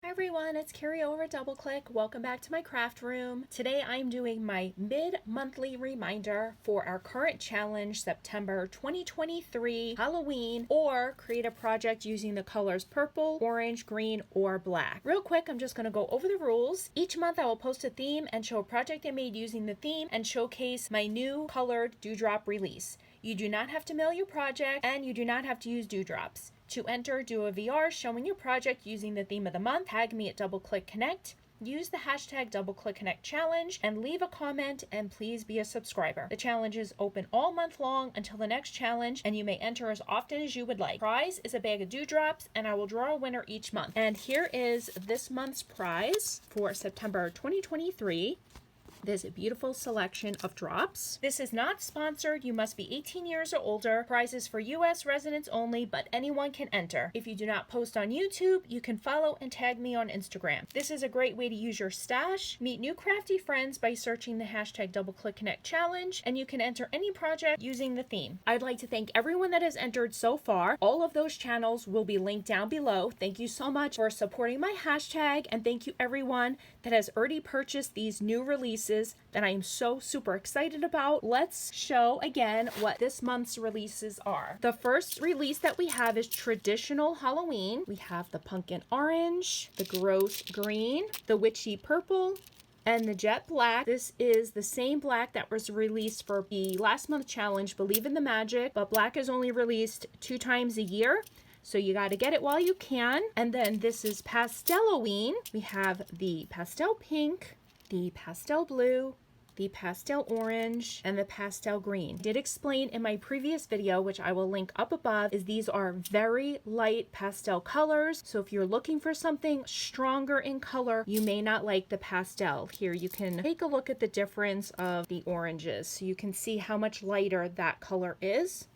Hi everyone, it's Carrie over at Double Click. Welcome back to my craft room. Today I'm doing my mid-monthly reminder for our current challenge, September 2023 Halloween, or create a project using the colors purple, orange, green, or black. Real quick, I'm just going to go over the rules. Each month I will post a theme and show a project I made using the theme and showcase my new colored dewdrop release. You do not have to mail your project and you do not have to use dewdrops. To enter, do a VR showing your project using the theme of the month. Tag me at DoubleClickConnect. Use the hashtag DoubleClickConnect challenge and leave a comment, and please be a subscriber. The challenge is open all month long until the next challenge, and you may enter as often as you would like. Prize is a bag of dewdrops, and I will draw a winner each month. And here is this month's prize for September 2023. There's a beautiful selection of drops. This is not sponsored. You must be 18 years or older. Prizes for US residents only, but anyone can enter. If you do not post on YouTube, you can follow and tag me on Instagram. This is a great way to use your stash, meet new crafty friends by searching the hashtag DoubleClickConnect challenge, and you can enter any project using the theme. I'd like to thank everyone that has entered so far. All of those channels will be linked down below. Thank you so much for supporting my hashtag, and thank you everyone that has already purchased these new releases that I am so super excited about. Let's show again what this month's releases are. The first release that we have is traditional Halloween. We have the pumpkin orange, the gross green, the witchy purple, and the jet black. This is the same black that was released for the last month challenge, Believe in the Magic, but black is only released 2 times a year. So you got to get it while you can. And then this is Pasteloween. We have the pastel pink, the pastel blue, the pastel orange, and the pastel green. I did explain in my previous video, which I will link up above, is these are very light pastel colors. So if you're looking for something stronger in color, you may not like the pastel. Here you can take a look at the difference of the oranges so you can see how much lighter that color is.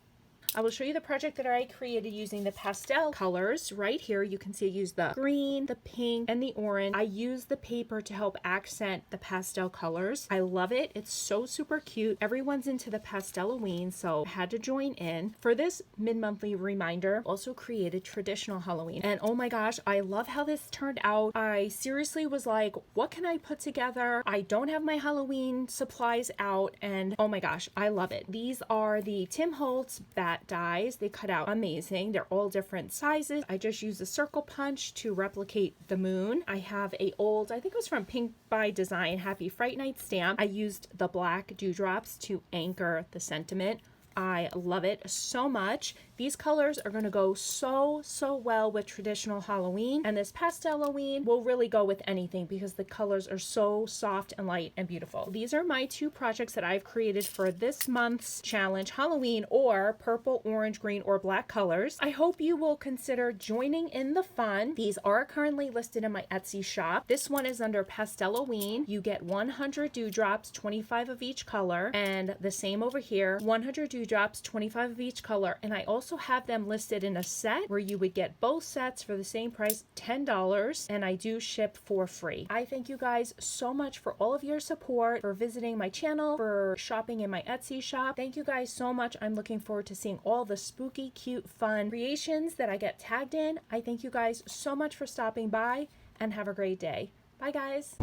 I will show you the project that I created using the pastel colors. Right here, you can see I used the green, the pink, and the orange. I used the paper to help accent the pastel colors. I love it. It's so super cute. Everyone's into the Pasteloween, so I had to join in. For this mid-monthly reminder, also created traditional Halloween. And oh my gosh, I love how this turned out. I seriously was like, what can I put together? I don't have my Halloween supplies out, and oh my gosh, I love it. These are the Tim Holtz bat dies. They cut out amazing. They're all different sizes. I just used a circle punch to replicate the moon. I have a old, I think it was from Pink by Design, Happy Fright Night stamp. I used the black dewdrops to anchor the sentiment. I love it so much. These colors are going to go so well with traditional Halloween, and this Pasteloween will really go with anything because the colors are so soft and light and beautiful. These are my 2 projects that I've created for this month's challenge, Halloween, or purple, orange, green, or black colors. I hope you will consider joining in the fun. These are currently listed in my Etsy shop. This one is under Pasteloween. You get 100 dewdrops, 25 of each color, and the same over here, 100 dewdrops, 25 of each color, and I also have them listed in a set where you would get both sets for the same price, $10, and I do ship for free. I thank you guys so much for all of your support, for visiting my channel, for shopping in my Etsy shop. Thank you guys so much. I'm looking forward to seeing all the spooky, cute, fun creations that I get tagged in. I thank you guys so much for stopping by, and have a great day. Bye guys.